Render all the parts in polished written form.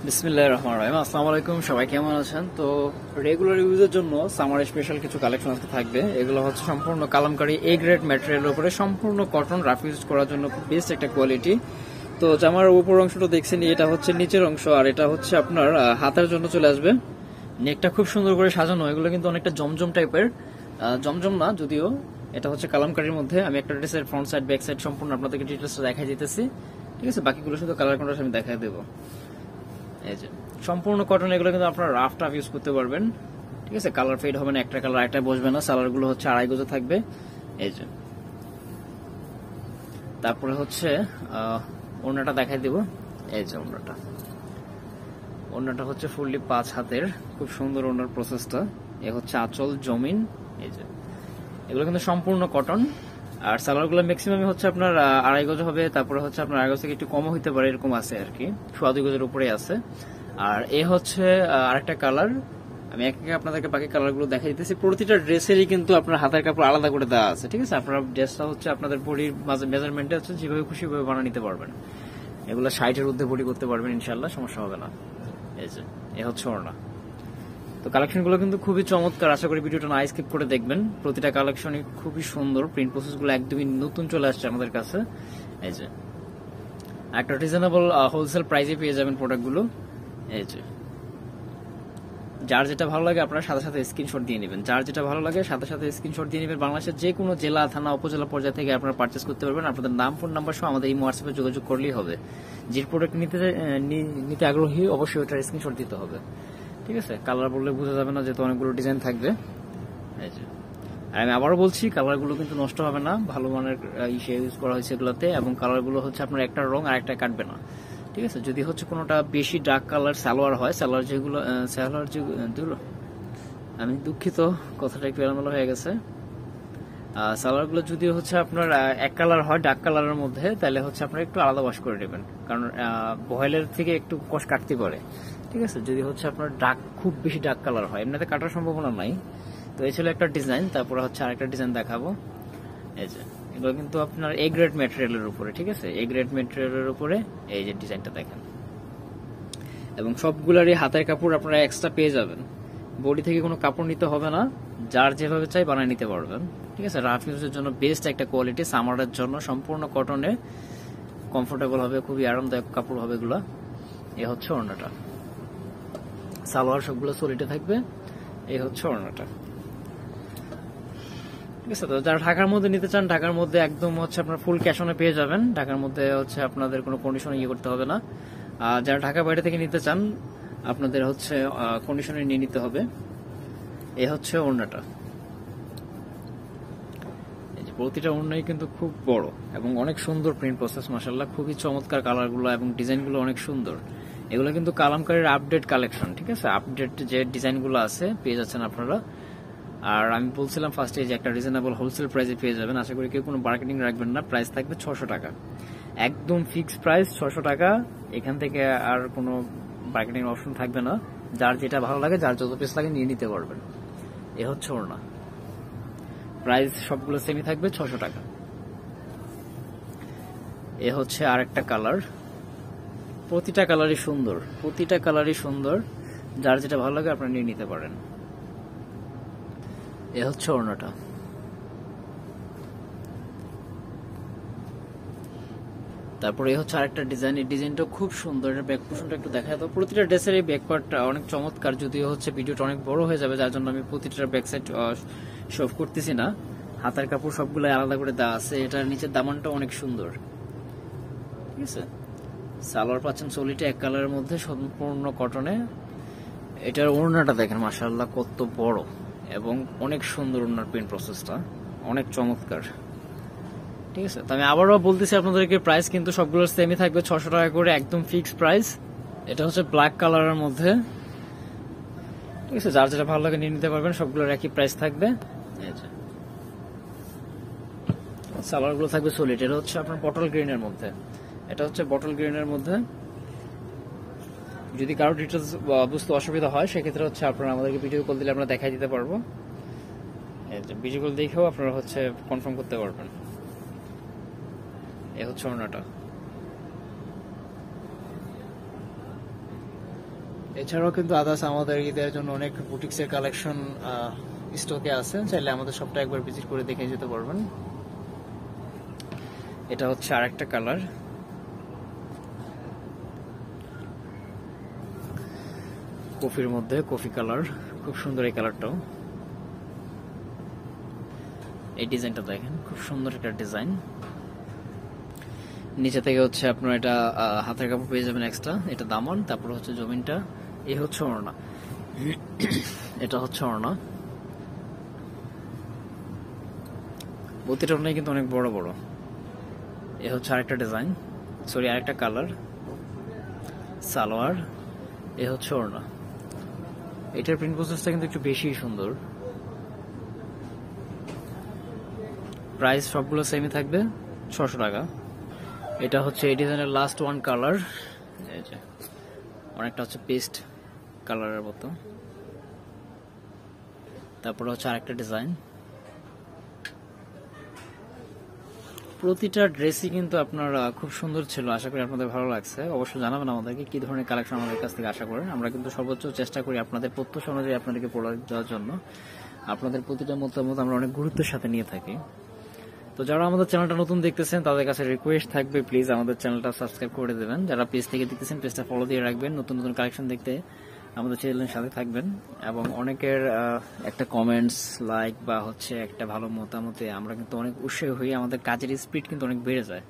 বিসমিল্লাহির রহমানির রহিম। আসসালামু আলাইকুম, সবাই কেমন আছেন? তো রেগুলার ইউজের জন্য সামার স্পেশাল কিছু কালেকশন আজকে থাকবে। এগুলো হচ্ছে সম্পূর্ণ কালামকারী এ গ্রেড ম্যাটেরিয়ালের উপরে, সম্পূর্ণ কটন, রাফ ইউজ করার জন্য খুব বেস্ট একটা কোয়ালিটি। তো জামার উপর অংশটা দেখছেন, এটা হচ্ছে নিচের অংশ, আর এটা হচ্ছে আপনার হাতের জন্য চলে আসবে। নেকটা খুব সুন্দর করে সাজানো, এগুলো কিন্তু অনেকটা জমজম টাইপের, জমজম না যদিও, এটা হচ্ছে কালামকারীর মধ্যে। আমি একটা ড্রেসের ফ্রন্ট সাইড ব্যাক সাইড সম্পূর্ণ আপনাদেরকে ডিটেলসটা দেখাই দিতেছি, ঠিক আছে? বাকিগুলো শুধু কালার কন্ট্রাস্ট আমি দেখাই দেবো। এই যে সম্পূর্ণ কটন, এগুলো কিন্তু আপনারা রাফ টাফ ইউজ করতে পারবেন, ঠিক আছে? কালার ফেড হবে না, একটা কালার একটা বসবে না। সালার গুলো হচ্ছে আড়াই গজে থাকবে। এই যে তারপরে হচ্ছে ওড়নাটা দেখাই দিব। এই যে ওড়নাটা হচ্ছে ফুললি 5 হাতের, খুব সুন্দর ওড়নার প্রসেসটা। এ হচ্ছে আঁচল, জমিন। এই যে এগুলো কিন্তু সম্পূর্ণ কটন। আর সালোয়ার গুলো ম্যাক্সিমাম হচ্ছে আপনার আড়াই গজ হবে, তারপরে হচ্ছে আপনার আড়াই গজ থেকে একটু কমও হইতে পারে, এরকম আছে আর কি, 2.5 গজের উপরে আছে। আর এ হচ্ছে আরেকটা কালার। আমি এক একে আপনাদেরকে বাকি কালার গুলো দেখাই দিতেছি। প্রতিটা ড্রেসেরই কিন্তু আপনার হাতের কাপড় আলাদা করে দেওয়া আছে, ঠিক আছে? আপনার ড্রেসটা হচ্ছে আপনাদের বডির মেজারমেন্টে হচ্ছে যেভাবে খুশি ভাবে বানিয়ে নিতে পারবেন। এগুলো 60-এর ঊর্ধ্বে বডি করতে পারবেন ইনশাল্লাহ, সমস্যা হবে না। এই যে এ হচ্ছে ওড়না। তো কালেকশন গুলো কিন্তু খুবই চমৎকার, আশা করি ভিডিওটা না স্কিপ করে দেখবেন। প্রতিটা কালেকশনই খুবই সুন্দর, প্রিন্ট প্রসেস গুলো একদমই নতুন চলে আসছে আমাদের কাছে। এই যে একটা রিজনেবল হোলসেল প্রাইসে পেয়ে যাবেন প্রোডাক্টগুলো। এই যে যার যেটা ভালো লাগে আপনারা সাথে সাথে স্ক্রিনশট দিয়ে নেবেন, যার যেটা ভালো লাগে সাথে সাথে স্ক্রিনশট দিয়ে নেবেন। বাংলাদেশের যে কোনো জেলা, থানা, উপজেলা পর্যায়ে থেকে আপনারা পারচেস করতে পারবেন। আপনাদের নাম, ফোন নাম্বার সহ আমাদের এই হোয়াটসঅ্যাপে যোগাযোগ করলেই হবে। যে প্রোডাক্ট নিতে আগ্রহী অবশ্যই ওটার স্ক্রিনশট দিতে হবে, ঠিক আছে? কালার বললে বোঝা যাবে না, যেহেতু অনেকগুলো ডিজাইন থাকবে। এই যে আর আমি আবারও বলছি, কালারগুলো কিন্তু নষ্ট হবে না, ভালো মানের ইউজ করা হয়েছে এগুলোতে। এবং কালারগুলো হচ্ছে আপনার একটা রং আর একটা কাটবে না, ঠিক আছে? যদি হচ্ছে কোনোটা বেশি ডার্ক কালার সালোয়ার হয়, সালোয়ার যেগুলো আমি দুঃখিত, কথাটা একটু এলোমেলো হয়ে গেছে। সালোয়ার গুলো যদি হচ্ছে আপনার এক কালার হয় ডার্ক কালারের মধ্যে, তাহলে হচ্ছে আপনার একটু আলাদা ওয়াশ করে নেবেন, কারণ বয়েলের থেকে একটু কষ কাটতে পারে, ঠিক আছে? যদি হচ্ছে আপনার ডার্ক, খুব বেশি ডার্ক কালার হয়, এমনিতে কাটার সম্ভাবনা নাই। তো এই ছিল একটা ডিজাইন, তারপরে হচ্ছে আরেকটা ডিজাইন দেখাবো। এই যে এগুলো কিন্তু আপনার এ গ্রেড ম্যাটেরিয়ালের উপরে, ঠিক আছে? এ গ্রেড ম্যাটেরিয়ালের উপরে এই যে ডিজাইনটা দেখেন, এবং সবগুলারই হাতের কাপড় আপনারা এক্সট্রা পেয়ে যাবেন। বডি থেকে কোনো কাপড় নিতে হবে না, যার যেভাবে চাই বানিয়ে নিতে পারবেন, ঠিক আছে? রাফ ইউজের জন্য বেস্ট একটা কোয়ালিটি, সামারের জন্য সম্পূর্ণ কটনে, কমফোর্টেবল হবে, খুবই আরামদায়ক কাপড় হবে এগুলা। এ হচ্ছে ওড়নাটা, সালোয়ার সবগুলো সলিডে থাকবে। এই হচ্ছে ওড়নাটা, ঠিক আছে? তো যারা ঢাকার মধ্যে নিতে চান, ঢাকার মধ্যে একদম হচ্ছে আপনার ফুল ক্যাশ অনে পেয়ে যাবেন। ঢাকার মধ্যে হচ্ছে আপনাদের কোনো কন্ডিশন করতে হবে না। আর যারা ঢাকা বাইরে থেকে নিতে চান, আপনাদের হচ্ছে কন্ডিশনে নিয়ে নিতে হবে। এ হচ্ছে ওড়নাটা। এই যে প্রতিটা ওড়নাই কিন্তু খুব বড় এবং অনেক সুন্দর প্রিন্ট প্রসেস, মাশাআল্লাহ, খুবই চমৎকার কালারগুলো এবং ডিজাইনগুলো অনেক সুন্দর। এগুলো কিন্তু কালামকারীর আপডেট কালেকশন, ঠিক আছে? আপডেট যে ডিজাইনগুলো আছে পেয়ে যাচ্ছেন আপনারা। আর আমি বলছিলাম ফার্স্টে যে একটা রিজনেবল হোলসেল প্রাইসে পেয়ে যাবেন। আশা করি কেউ কোনো মার্কেটিং রাখবেন না। প্রাইস থাকবে 600 টাকা, একদম ফিক্সড প্রাইস 600 টাকা। এখান থেকে আর কোনো মার্কেটিং অপশন থাকবে না। যার যেটা ভালো লাগে, যার যত পিস লাগে নিয়ে নিতে পারবেন। এ হচ্ছে ওড়না, প্রাইস সবগুলো সেমই থাকবে 600 টাকা। এ হচ্ছে আরেকটা কালার, প্রতিটা কালারই সুন্দর, প্রতিটা কালারই সুন্দর, যার যেটা ভালো লাগে আপনারা নিয়ে নিতে পারেন। এ হচ্ছে ওড়নাটা। তারপরে এই হচ্ছে আরেকটা ডিজাইন, এই ডিজাইনটা খুব সুন্দর। এর ব্যাক পোর্শনটা একটু দেখায় দাও। প্রতিটা ড্রেসের এই ব্যাক পার্টটা অনেক চমৎকার, যদিও হচ্ছে ভিডিওটা অনেক বড় হয়ে যাবে, যার জন্য আমি প্রতিটা ব্যাক সাইড শো করতেছি না। হাতের কাপড় সবগুলো আলাদা করে দেওয়া আছে। এটার নিচের দামানটা অনেক সুন্দর, ঠিক আছে? সালোয়ার পাচ্ছেন সলিডে এক কালারের মধ্যে, সম্পূর্ণ কটনে। এটার ওড়নাটা দেখেন, মাশাআল্লাহ, কত বড় এবং অনেক সুন্দর ওড়নার প্রিন্ট প্রসেসটা, অনেক চমৎকার, ঠিক আছে? তো আমি আবারও বলতেছি আপনাদেরকে, প্রাইস কিন্তু সবগুলোর সেমই থাকবে 600 টাকা করে, একদম ফিক্সড প্রাইস। এটা হচ্ছে ব্ল্যাক কালারের মধ্যে, ঠিক আছে? যার যেটা ভালো লাগে নিয়ে নিতে পারবেন, সবগুলোর একই প্রাইস থাকবে। সালোয়ার গুলো থাকবে সলিড। এটা হচ্ছে আপনার বটল গ্রিনের মধ্যে, এটা হচ্ছে বটল গ্রিনের মধ্যে। যদি কারো ডিটেলস বুঝতে অসুবিধা হয়, সেক্ষেত্রে হচ্ছে আপনারা আমাদেরকে ভিডিও কল দিলে আমরা দেখাই দিতে পারবো। ভিডিও কল দেখেও আপনারা হচ্ছে কনফার্ম করতে পারবেন। এ হচ্ছে ওড়নাটা। এছাড়াও কিন্তু আদার্স আমাদের ঈদের জন্য অনেক বুটিক্সের কালেকশন স্টকে আছে, চাইলে আমাদের সবটা একবার ভিজিট করে দেখে যেতে পারবেন। এটা হচ্ছে আরেকটা কালার, কফির মধ্যে কফি কালার, খুব সুন্দর এই কালারটাও। এই ডিজাইনটা দেখেন, খুব সুন্দর একটা ডিজাইন। নিচে থেকে হচ্ছে আপনার এটা হাতের কাপড় পেয়ে যাবেন এক্সট্রা, এটা দামান, তারপর হচ্ছে জমিনটা, এই হচ্ছে ওড়না, এটা হচ্ছে ওড়না। প্রতিটা ওড়নাই কিন্তু অনেক বড় বড়। এ হচ্ছে আরেকটা ডিজাইন, সরি আরেকটা কালার, সালোয়ার, এ হচ্ছে ওড়না। এটার প্রিন্ট প্রসেসটা কিন্তু একটু বেশি সুন্দর। প্রাইস সবগুলো সেমই থাকবে, 600 টাকা। এটা হচ্ছে এই ডিজাইনের লাস্ট ওয়ান কালার, এই যে অনেকটা হচ্ছে পেস্ট কালারের মতো। তারপরে হচ্ছে আরেকটা ডিজাইন। প্রতিটা ড্রেসই কিন্তু আপনার খুব সুন্দর ছিল, আশা করি আপনাদের ভালো লাগছে। অবশ্যই জানাবেন আমাদেরকে কি ধরনের কালেকশন আমাদের কাছ থেকে আশা করেন। আমরা কিন্তু সর্বোচ্চ চেষ্টা করি আপনাদের প্রত্যাশা অনুযায়ী আপনাদেরকে প্রোডাক্ট দেওয়ার জন্য। আপনাদের প্রতিটা মতামত আমরা অনেক গুরুত্বের সাথে নিয়ে থাকি। তো যারা আমাদের চ্যানেলটা নতুন দেখতেছেন তাদের কাছে রিকোয়েস্ট থাকবে, প্লিজ আমাদের চ্যানেলটা সাবস্ক্রাইব করে দেবেন। যারা পেজ থেকে দেখতেছেন পেজটা ফলো দিয়ে রাখবেন, নতুন নতুন কালেকশন দেখতে আমাদের চ্যানেলের সাথে থাকবেন। এবং অনেকের একটা কমেন্টস, লাইক বা হচ্ছে একটা ভালো মতামতে আমরা কিন্তু অনেক উৎসাহী হই, আমাদের কাজের স্পিড কিন্তু অনেক বেড়ে যায়।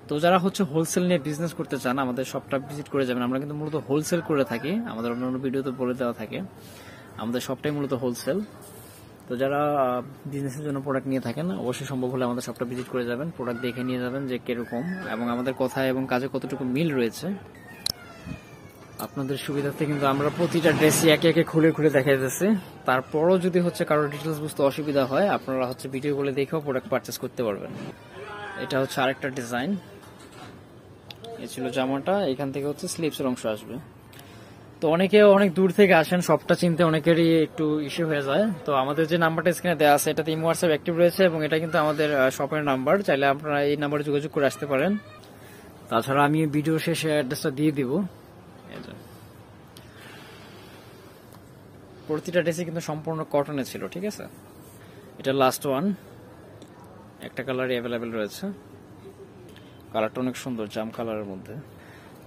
তো যারা হচ্ছে হোলসেল নিয়ে বিজনেস করতে চান আমাদের শপটা ভিজিট করে যাবেন। আমরা কিন্তু মূলত হোলসেল করে থাকি, আমাদের অন্যান্য ভিডিওতে বলে দেওয়া থাকে, আমাদের সবটাই মূলত হোলসেল। তো যারা বিজনেসের জন্য প্রোডাক্ট নিয়ে থাকেন অবশ্যই সম্ভব হলে আমাদের শপটা ভিজিট করে যাবেন, প্রোডাক্ট দেখে নিয়ে যাবেন যে কিরকম এবং আমাদের কথায় এবং কাজে কতটুকু মিল রয়েছে। আপনাদের সুবিধার্থে কিন্তু আমরা প্রতিটা ড্রেসই একে একে খুলে খুলে দেখাইতেছি। তারপরও যদি হচ্ছে কারোর ডিটেলস বুঝতে অসুবিধা হয় আপনারা হচ্ছে ভিডিও গুলো দেখেও প্রোডাক্ট পারচেস করতে পারবেন। এটা হচ্ছে আরেকটা ডিজাইন, এ ছিল জামাটা, এখান থেকে হচ্ছে স্লিভসের অংশ আসবে। তো অনেকে অনেক দূর থেকে আসেন, সবটা চিনতে অনেকেরই একটু ইস্যু হয়ে যায়। তো আমাদের যে নাম্বারটা স্ক্রিনে দেওয়া আছে এটাতে ইমো হোয়াটসঅ্যাপ অ্যাক্টিভ রয়েছে এবং এটা কিন্তু আমাদের শপের নাম্বার, চাইলে আপনারা এই নাম্বারে যোগাযোগ করে আসতে পারেন। তাছাড়া আমি ভিডিও শেষে অ্যাড্রেসটা দিয়ে দিব। প্রতিটা ড্রেসই কিন্তু সম্পূর্ণ কটনে ছিল, ঠিক আছে। এটা লাস্ট ওয়ান, একটা কালারই অ্যাভেলেবেল রয়েছে, কালারটা অনেক সুন্দর জাম কালারের মধ্যে।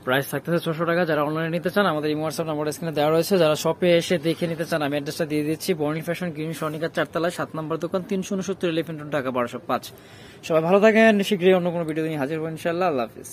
প্রাইস থাকতেছে 600 টাকা। যারা অনলাইনে নিতে চান আমাদের ইমো হোয়াটসঅ্যাপ নাম্বার স্ক্রিনে দেওয়া রয়েছে। যারা শপে এসে দেখে নিতে চান আমি অ্যাড্রেসটা দিয়ে দিচ্ছি, বর্ণি ফ্যাশন, গ্রিন সনিকা 4 তলায় 7 নম্বর দোকান, 369 এলিফ্যান্ট রোড, ঢাকা 1205। সবাই ভালো থাকেন, শীঘ্রই অন্য কোনো ভিডিও নিয়ে হাজির হবো ইনশাআল্লাহ। আল্লাহ হাফিজ।